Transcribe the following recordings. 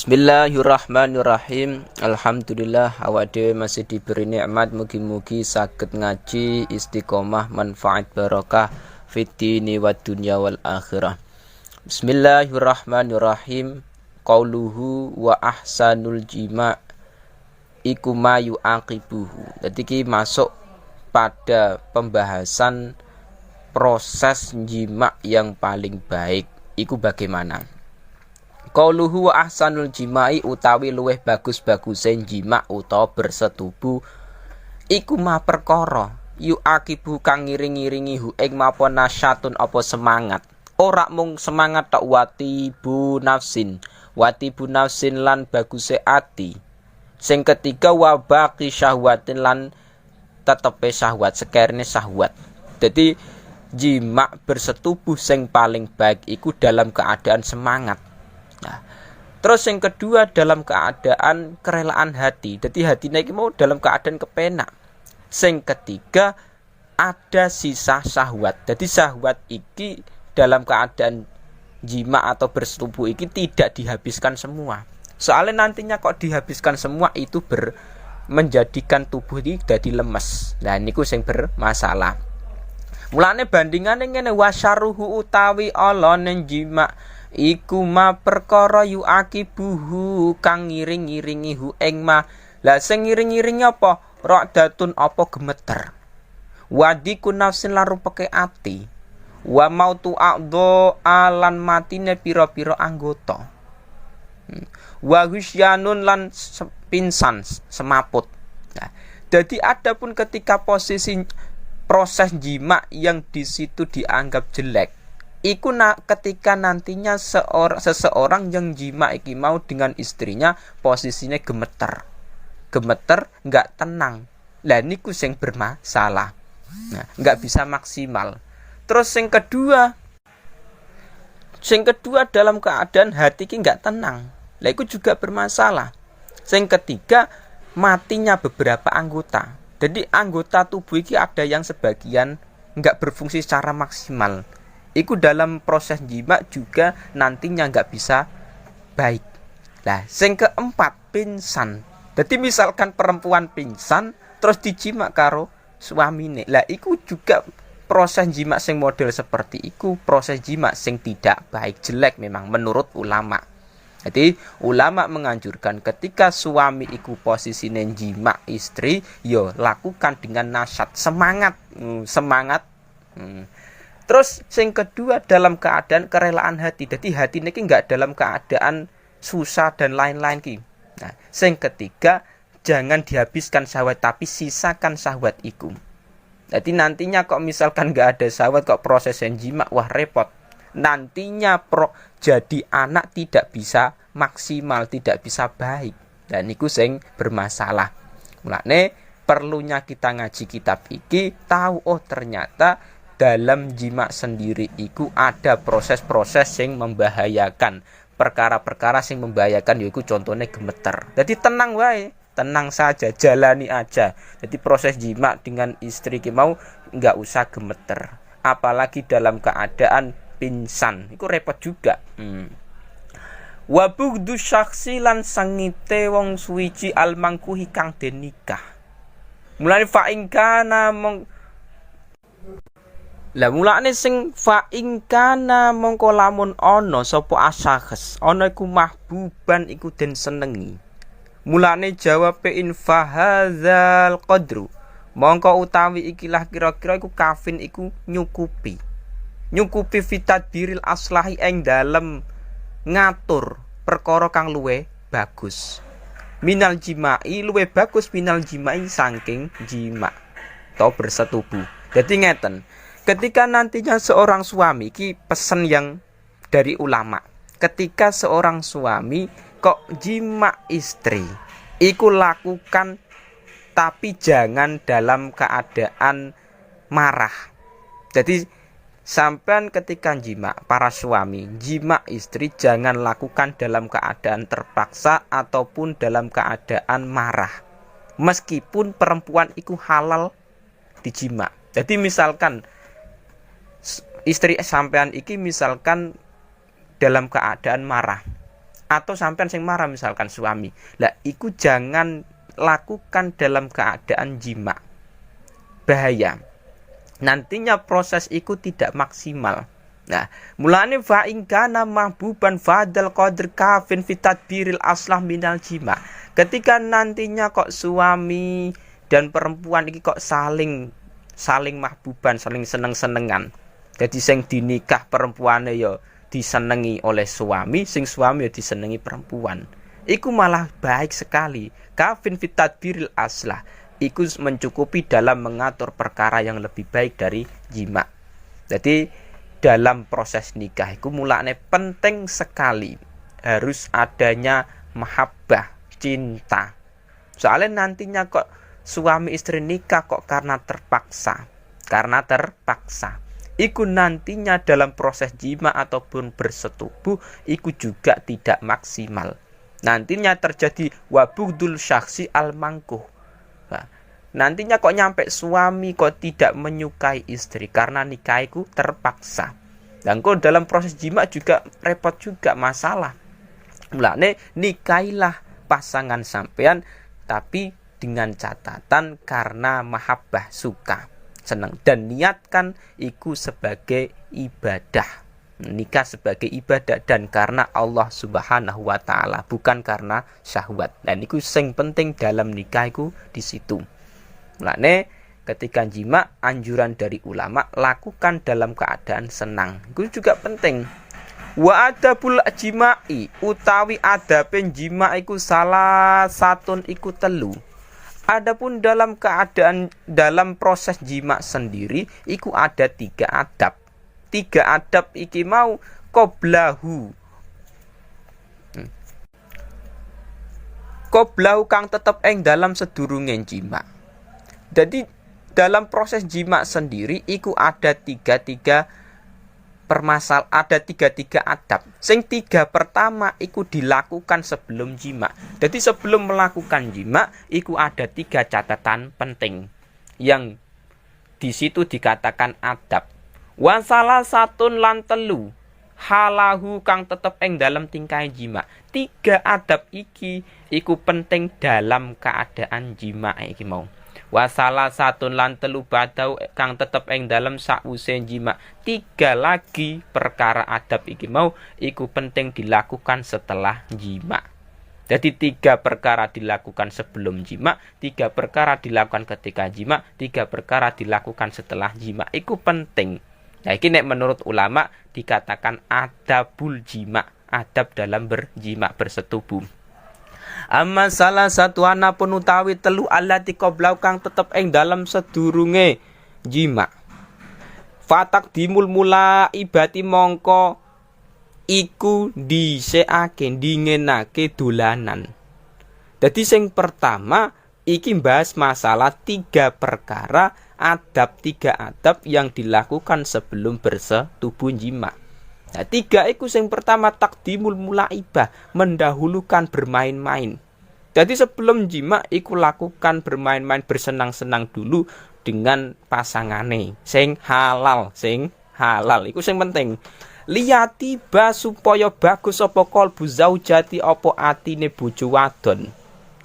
Bismillahirrahmanirrahim. Alhamdulillah awak dhewe masih diberi nikmat, mugi-mugi saged ngaji istiqomah manfaat barokah fid dini wad dunya wal akhirah. Bismillahirrahmanirrahim. Qauluhu wa ahsanul jima' iku ma yu'aqibuhu. Jadi ki masuk pada pembahasan proses jima' yang paling baik iku bagaimana. Qauluhu wa ahsanul jima'i utawi luweh bagus-baguse jima' utawa bersetubuh iku ma perkara yu akibu kang ngiring-ngiringi hu ing mapa nasyatun apa semangat. Ora mung semangat tok watibu nafsin lan baguse ati. Sing ketiga wa baqi syahwatin lan tetepe syahwat, sekerne syahwat. Jadi jima' bersetubuh sing paling baik iku dalam keadaan semangat. Nah, terus yang kedua dalam keadaan kerelaan hati. Jadi hatinya ini mau dalam keadaan kepenak. Yang ketiga ada sisa syahwat. Jadi syahwat iki dalam keadaan jima atau bersetubuh iki tidak dihabiskan semua. Soalnya nantinya kok dihabiskan semua itu menjadikan tubuh ini jadi lemes. Nah niku sing bermasalah. Mulane bandingane ngene wasyaruhu utawi ala ning jima iku ma perkara yu akibuhu kang ngiring-ngiringi hu ing ma. Lah sing ngiring-ngiringi apa? Ra'datun apa gemeter. Wadiku nafsin lan rupeke ati. Wa mautu a'dha alan matine pira-pira anggota. Wa husyanun lan pingsan semaput. Nah, jadi adapun ketika posisi proses jima yang di situ dianggap jelek, iku ketika nantinya seseorang yang jima iki mau dengan istrinya posisinya gemeter nggak tenang. Lah niku sing bermasalah. Nah, nggak bisa maksimal. Terus yang kedua dalam keadaan hati ki nggak tenang. Lah iku juga bermasalah. Yang ketiga matinya beberapa anggota. Jadi anggota tubuh iki ada yang sebagian nggak berfungsi secara maksimal. Iku dalam proses jima juga nantinya nggak bisa baik. Lah, sing keempat pingsan. Jadi misalkan perempuan pingsan terus dijima karo suamine. Lah, iku juga proses jima sing model seperti iku proses jima sing tidak baik, jelek memang menurut ulama. Jadi ulama menganjurkan ketika suami iku posisine jima istri, yo lakukan dengan nasyat, semangat. Terus yang kedua dalam keadaan kerelaan hati. Jadi hati ini nggak dalam keadaan susah dan lain-lain ki. Nah, yang ketiga jangan dihabiskan syahwat tapi sisakan syahwat iku. Jadi nantinya kok misalkan nggak ada syahwat kok proses yang jima, wah repot. Nantinya jadi anak tidak bisa maksimal, tidak bisa baik. Dan niku sing bermasalah. Mulane perlunya kita ngaji kitab iki tahu oh ternyata dalam jima sendiri iku ada proses-proses yang membahayakan. Perkara-perkara yang membahayakan yaitu contohnya gemeter. Jadi tenang wae, tenang saja, jalani aja. Jadi proses jima dengan istri ki mau nggak usah gemeter. Apalagi dalam keadaan pingsan, itu repot juga. Wa bugdu syaksi lan sangite wong suwiji al mangkuhi kang den nikah. Mulane fa ing kana lah mulane sing fa ing kana mongko lamun ana sapa asakhes ana iku mahbuban iku den senengi. Mulane jawab in fahadzal qadru mongko utawi ikilah kira-kira iku kafin iku nyukupi fitadbiril aslahi ing dalem ngatur perkara kang luwe bagus. Minal jima'i luwe bagus minal jima'i saking jima atau bersetubuh. Jadi ngeten, ketika nantinya seorang suami ki pesen yang dari ulama, ketika seorang suami kok jima istri iku lakukan tapi jangan dalam keadaan marah. Jadi sampean ketika jima, para suami jima istri jangan lakukan dalam keadaan terpaksa ataupun dalam keadaan marah. Meskipun perempuan itu halal dijima. Jadi misalkan istri sampean iki misalkan dalam keadaan marah, atau sampean sing marah misalkan suami. Lah iku jangan lakukan dalam keadaan jima. Bahaya. Nantinya proses iku tidak maksimal. Nah, mulane fa in kana mahbuban fadal qadr kafin fi tadbiril aslah minal jima. Ketika nantinya kok suami dan perempuan iki kok saling mahbuban, saling seneng-senengan. Jadi sing dinikah perempuane ya disenengi oleh suami, sing suami ya disenengi perempuan. Iku malah baik sekali. Kafin fi tadbiril aslah. Iku mencukupi dalam mengatur perkara yang lebih baik dari jima. Jadi dalam proses nikah itu mulane penting sekali harus adanya mahabbah, cinta. Soalnya nantinya kok suami istri nikah kok karena terpaksa. Iku nantinya dalam proses jima ataupun bersetubuh iku juga tidak maksimal. Nantinya terjadi wabugdul syaksi al-mangkuh. Nah, nantinya kok nyampe suami kok tidak menyukai istri karena nikahku terpaksa. Dan kok dalam proses jima juga repot juga masalah. Mulane nikailah pasangan sampean tapi dengan catatan karena mahabbah, suka, senang, dan niatkan iku sebagai ibadah. Nikah sebagai ibadah dan karena Allah Subhanahu wa taala, bukan karena syahwat. Dan iku sing penting dalam nikah iku di situ. Mulane ketika jima anjuran dari ulama lakukan dalam keadaan senang. Itu juga penting. Wa adabul jima'i utawi adaben jima iku salah satun iku telu. Adapun dalam keadaan dalam proses jima sendiri iku ada 3 adab. 3 adab iki mau qoblahu. Qoblahu kang tetep ing dalam sedurunge jima. Jadi dalam proses jima sendiri iku ada 3 adab. Sing 3 pertama iku dilakukan sebelum jima. Jadi sebelum melakukan jima iku ada 3 catatan penting yang di situ dikatakan adab. Wa salah satun lan telu halahu kang tetep ing dalam tingkah jima. 3 adab iki iku penting dalam keadaan jima iki mau. Wa salah satun lan telu badau kang tetep ing dalam sakwuse jima. 3 lagi perkara adab iki mau iku penting dilakukan setelah jima. Jadi 3 perkara dilakukan sebelum jima, 3 perkara dilakukan ketika jima, 3 perkara dilakukan setelah jima. Iku penting. Nah, ini menurut ulama dikatakan adabul jima, adab dalam berjima, bersetubuh. Amma salah satu ana pun utawi telu allati qablau kang tetep ing dalam sedurunge jima. Fatak dimul mula ibati mongko iku dhisikake dingenake dolanan. Dadi sing pertama iki bahas masalah 3 perkara adab, 3 adab yang dilakukan sebelum bersetubuh jima. Nah, 3 iku sing pertama takdimul mulaibah, mendahulukan bermain-main. Jadi sebelum jima iku lakukan bermain-main, bersenang-senang dulu dengan pasangane sing halal, iku sing penting. Liyatiba supaya bagus apa qalbu zaujati apa atine bojo wadon.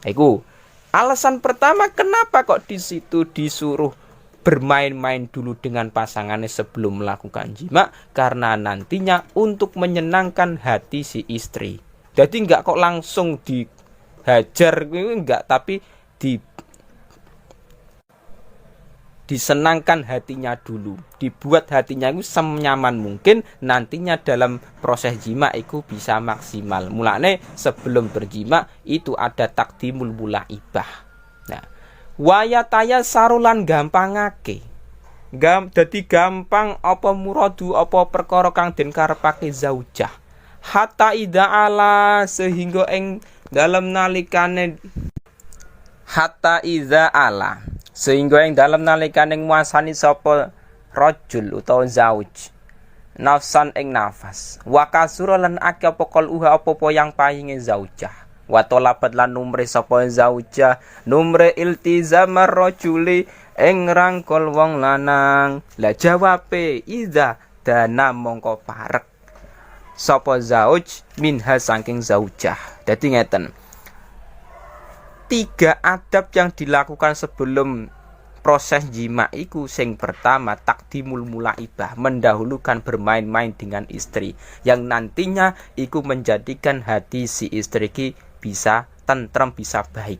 Iku alasan pertama kenapa kok di situ disuruh bermain-main dulu dengan pasangannya sebelum melakukan jima, karena nantinya untuk menyenangkan hati si istri. Jadi enggak kok langsung dihajar, enggak, tapi disenangkan hatinya dulu, dibuat hatinya itu senyaman mungkin, nantinya dalam proses jima itu bisa maksimal. Mulane sebelum berjima itu ada takdimul mulaibah. Nah, wayataya sarulan gampangake. Dadi gampang apa muradu apa perkara kang den karepake zaujah. Hatta ida ala sehingga ing dalam nalikane nguasani sapa rajul utawa zauj nafsan ing nafas. Wa kasura lan akeh apa qaluha apa yang payinge zaujah. Wa talabat lan numre sapa zaujah numre iltizamar rajuli ing rangkul wong lanang. La jawabe iza dana mongko parek sapa zauj minha saking zaujah. Dadi ngeten. 3 adab yang dilakukan sebelum proses jima iku, sing pertama takdimul mulaibah, mendahulukan bermain-main dengan istri yang nantinya iku menjadikan hati si istri ki bisa tentrem, bisa baik.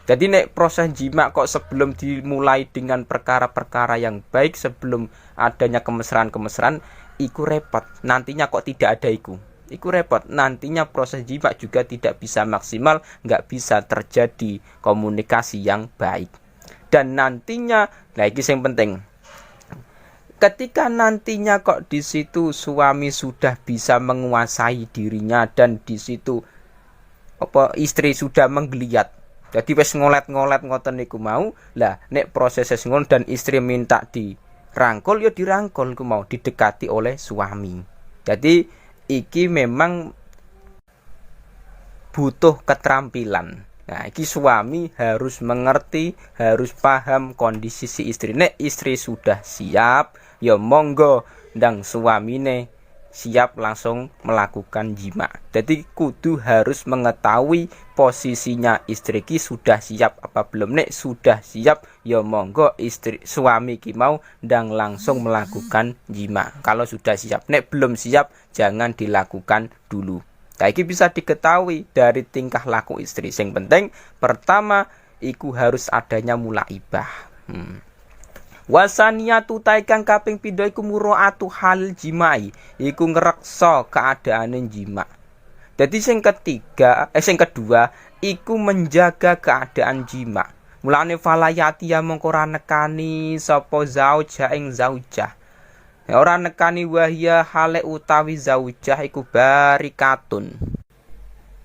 Jadi nek proses jima kok sebelum dimulai dengan perkara-perkara yang baik, sebelum adanya kemesraan-kemesraan, iku repot. Nantinya kok tidak ada iku repot. Nantinya proses jima juga tidak bisa maksimal, nggak bisa terjadi komunikasi yang baik. Dan nantinya, nah ini yang penting, ketika nantinya kok di situ suami sudah bisa menguasai dirinya dan di situ istri sudah menggeliat, jadi wis ngolet-ngolet ngoten niku mau, lah nek proses ngono dan istri minta dirangkul, ya dirangkul ku mau, didekati oleh suami. Jadi iki memang butuh keterampilan. Nah, iki suami harus mengerti, harus paham kondisi si istri. Nek istri sudah siap, ya monggo ndang suamine siap langsung melakukan jima. Jadi kudu harus mengetahui posisinya istri ki sudah siap apa belum. Nek sudah siap, ya monggo suami ki mau ndang langsung melakukan jima. Kalau sudah siap, nek belum siap jangan dilakukan dulu. Nah, ini bisa diketahui dari tingkah laku istri. Yang penting pertama iku harus adanya mulaibah. Wasaniyatu taikang kaping pindho iku muraatu hal jimai, iku ngreksa keadaane jima. Jadi sing kedua iku menjaga keadaan jima. Mulane falayati ya mongko ora nekani sapa zauja ing zaujah. Ora nekani wahya hale utawi zaujah iku barikatun.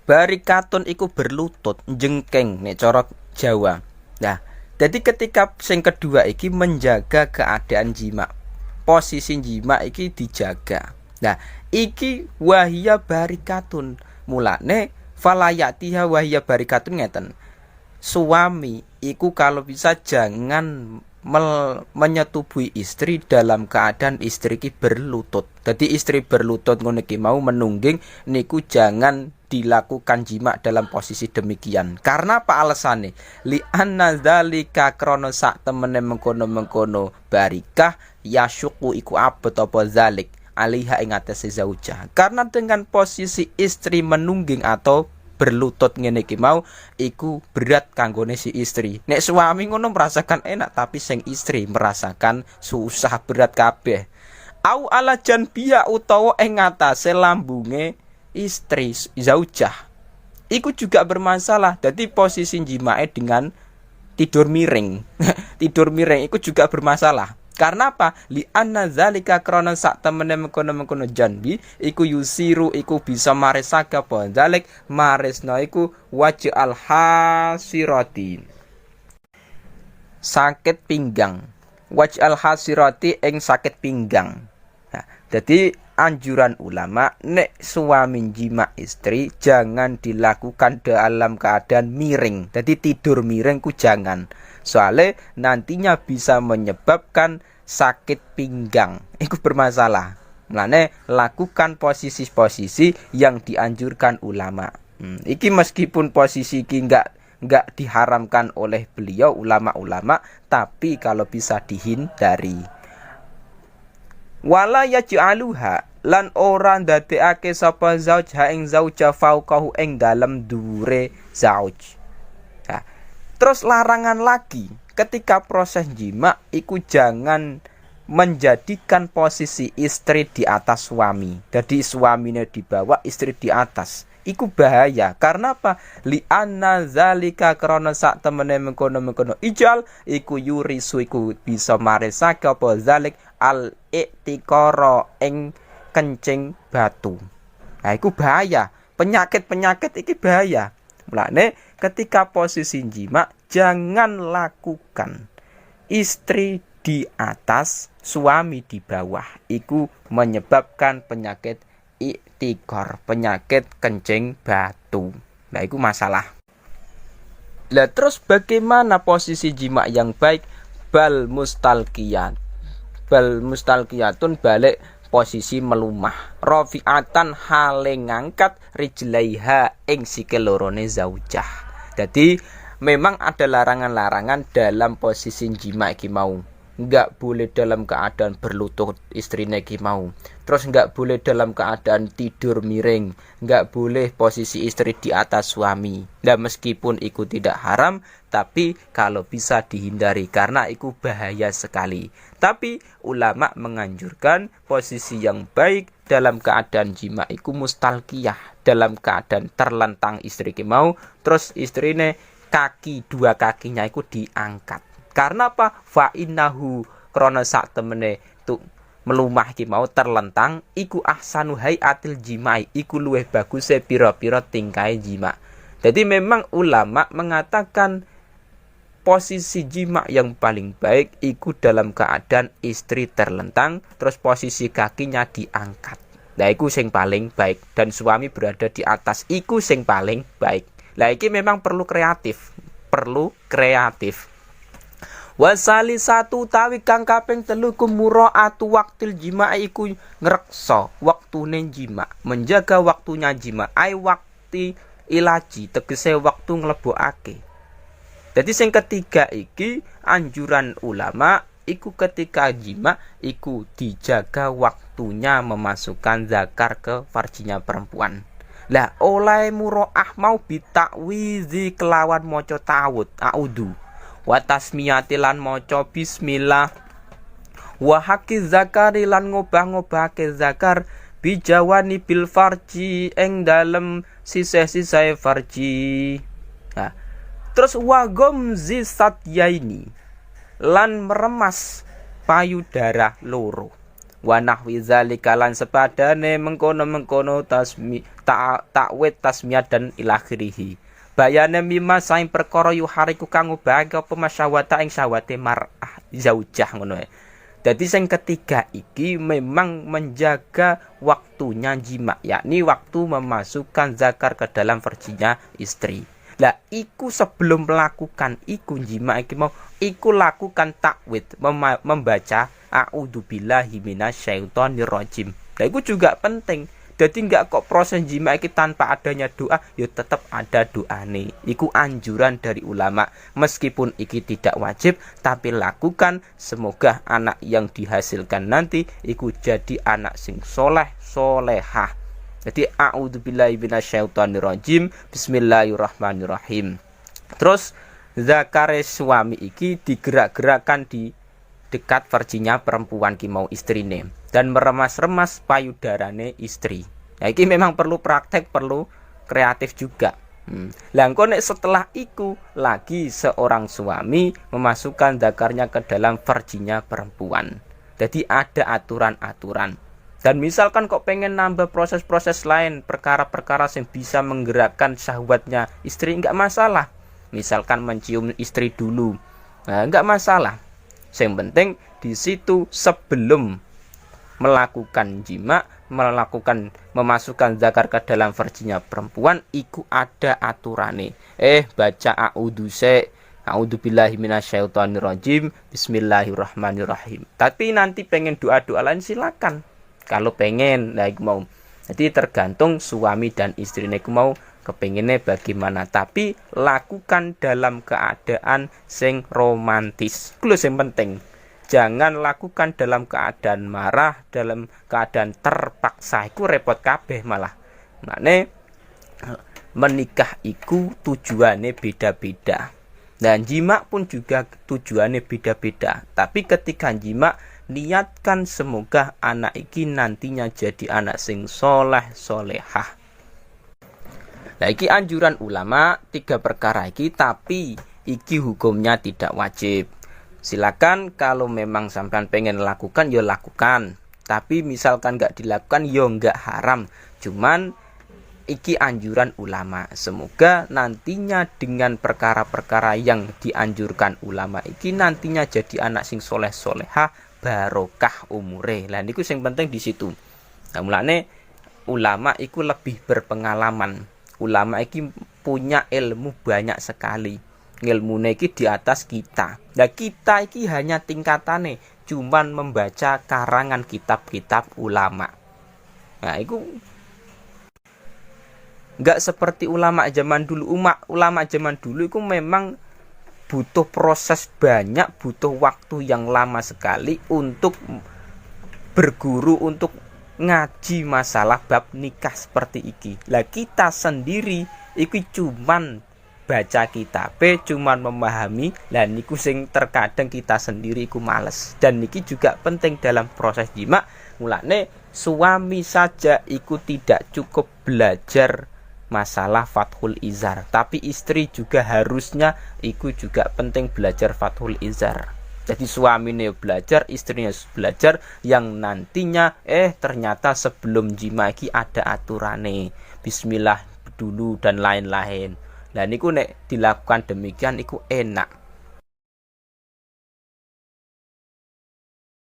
Barikatun iku berlutut, jengkeng nek cara Jawa. Nah, jadi ketika sing kedua iki menjaga keadaan jima. Posisi jima iki dijaga. Nah, iki wahya barikatun. Mulane falayatiha wahya barikatun ngeten. Suami iku kalau bisa jangan menyetubui istri dalam keadaan istri ki berlutut. Jadi istri berlutut ngono ki mau menungging niku jangan dilakukan jima dalam posisi demikian. Karena apa alasannya? Li anna dzalika krana sak temene mengkono-mengkono barikah yasyuku iku abot apa zalik alaiha ing atase zaujah. Karena dengan posisi istri menungging atau berlutut ngene iki mau iku berat kanggone si istri. Nek suami ngono merasakan enak, tapi sing istri merasakan susah berat kabeh. Au ala janbiya utawa ing ngatasé lambunge istri zaujah. Iku juga bermasalah. Jadi posisi jimae dengan tidur miring. Tidur miring iku juga bermasalah. Karena apa? Li anna zalika krana sak temene mengkono-mengkono janbi iku yusiru iku bisa maresake apa zalik maresna iku waj'al hasirati. Sakit pinggang. Waj'al hasirati ing sakit pinggang. Nah, jadi anjuran ulama nek suami jima istri jangan dilakukan dalam keadaan miring. Jadi tidur miring ku jangan. Soalnya nantinya bisa menyebabkan sakit pinggang. Itu bermasalah. Mulane lakukan posisi-posisi yang dianjurkan ulama. Iki meskipun posisi iki enggak diharamkan oleh beliau ulama-ulama, tapi kalau bisa dihindari. Wala yaj'aluha lan ora ndadekake sapa zauj ha ing zauja fauqahu ing dalem dhuwure zauj. Nah, terus larangan lagi ketika proses jima iku jangan menjadikan posisi istri di atas suami. Jadi suaminya di bawah, istri di atas. Iku bahaya. Karena apa? Li anna zalika krana sak temene mengkono-mengkono ijal iku yurisu iku bisa maresake apa zalik al iktikara ing kencing batu. Nah, iku bahaya. Penyakit-penyakit iki bahaya. Mulane ketika posisi jima jangan lakukan istri di atas, suami di bawah. Iku menyebabkan penyakit iktikor, penyakit kencing batu. Nah, itu masalah. Lah terus bagaimana posisi jima yang baik? Bal mustalqiyat. Bal mustalqiyatun balik posisi melumah, rafi'atan hale ngangkat rijlaiha ing sikil lorone zaujah. Jadi memang ada larangan-larangan dalam posisi jima iki mau. Enggak boleh dalam keadaan berlutut istrine iki mau. Terus enggak boleh dalam keadaan tidur miring, enggak boleh posisi istri di atas suami. Nah, meskipun itu tidak haram, tapi kalau bisa dihindari karena itu bahaya sekali. Tapi ulama menganjurkan posisi yang baik dalam keadaan jima itu mustalqiyah, dalam keadaan terlentang istri iki mau, terus istrine dua kakinya itu diangkat. Karena apa? Fa innahu krana sak temene tu melumah ki mau terlentang iku ahsanu hayatil jimai, iku luwih baguse pira-pira tingkahe jima. Jadi memang ulama mengatakan posisi jima yang paling baik iku dalam keadaan istri terlentang terus posisi kakinya diangkat. Nah iku sing paling baik dan suami berada di atas iku sing paling baik. Lah iki memang perlu kreatif. Wasali satu tawi kang kaping 3 kumuraatu waktil jima iku ngreksa waktune jima, menjaga waktunya jima, ai wakti ilaji tegese waktu nglebokake. Jadi sing ketiga iki anjuran ulama iku ketika jima iku dijaga waktunya memasukkan zakar ke farjinya perempuan. Lah oleh muroah mau bitakwizi kelawan maca ta'awud a'udzu wa tasmiyati lan maca bismillah wa haqqi zakari lan ngobah-ngobahake zakar bijawani bil farji ing dalem sisih-sisih farji. Nah, terus wa gomzi satyaini lan meremas payudara loro. Wa nahwi zalika lan sepadane mengkono-mengkono takwid tasmiyah dan ilakhirihi. Bayane mimma saing perkara yuhariku kang ngubahake apa masyawata ing syahwate mar'ah zaujah ngono. Dadi sing ketiga iki memang menjaga waktunya jima, yakni waktu memasukkan zakar ke dalam farjinya istri. Lah iku sebelum melakukan iku jima iki mau iku lakukan takwid membaca a'udzubillahi minasyaitonir rajim. Lah iku juga penting. Jadi enggak kok proses jima iki tanpa adanya doa, ya tetap ada doane. Iku anjuran dari ulama. Meskipun iki tidak wajib, tapi lakukan. Semoga anak yang dihasilkan nanti iku jadi anak sing soleh, solehah. Jadi a'udzubillahi minasyaitonir rajim. Bismillahirrahmanirrahim. Terus zakare suami iki digerak-gerakkan di dekat farjinya perempuan ki mau istrine dan meremas-remas payudarane istri. Nah iki memang perlu praktek, perlu kreatif juga. Lah engko nek setelah iku lagi seorang suami memasukkan zakarnya ke dalam farjinya perempuan. Jadi ada aturan-aturan. Dan misalkan kok pengen nambah proses-proses lain, perkara-perkara yang bisa menggerakkan syahwatnya istri, enggak masalah. Misalkan mencium istri dulu, nah, enggak masalah. Yang penting di situ sebelum melakukan jima, memasukkan zakar ke dalam farjinya perempuan, iku ada aturane. Baca a'udzubillahi minasyaitonir rajim, bismillahirrahmanirrahim. Tapi nanti pengen doa-doa lain silakan. Kalau pengen, nah iku mau. Jadi tergantung suami dan istrinya iku mau kepengennya bagaimana, tapi lakukan dalam keadaan sing romantis. Itu yang penting. Jangan lakukan dalam keadaan marah, dalam keadaan terpaksa. Itu repot kabeh malah. Makanya menikah itu tujuannya beda-beda. Dan jima pun juga tujuannya beda-beda. Tapi ketika jima, niatkan semoga anak iki nantinya jadi anak sing soleh solehah. Nah iki anjuran ulama 3 perkara iki, tapi iki hukumnya tidak wajib. Silakan kalau memang sampean pengen lakukan ya lakukan. Tapi misalkan enggak dilakukan ya enggak haram. Cuman iki anjuran ulama. Semoga nantinya dengan perkara-perkara yang dianjurkan ulama iki nantinya jadi anak sing soleh solehah, barokah umure. Lah niku sing penting di situ. Nah mulane ulama iku lebih berpengalaman. Ulama iki punya ilmu banyak sekali. Ilmune iki di atas kita. Nah kita iki hanya tingkatane. cuman membaca karangan kitab-kitab ulama. Nah, itu nggak seperti ulama zaman dulu. Ulama zaman dulu itu memang butuh proses banyak, butuh waktu yang lama sekali untuk berguru, untuk ngaji masalah bab nikah seperti iki. Lah kita sendiri iki cuman baca kitab, cuman memahami. Lah niku sing terkadang kita sendiri iku males. Dan niki juga penting dalam proses jima. Mulane suami saja iku tidak cukup belajar masalah fathul izar, tapi istri juga harusnya iku juga penting belajar fathul izar. Jadi suaminya belajar, istrinya belajar, yang nantinya ternyata sebelum jima iki ada aturane, bismillah dulu dan lain-lain. Lah niku nek dilakukan demikian iku enak.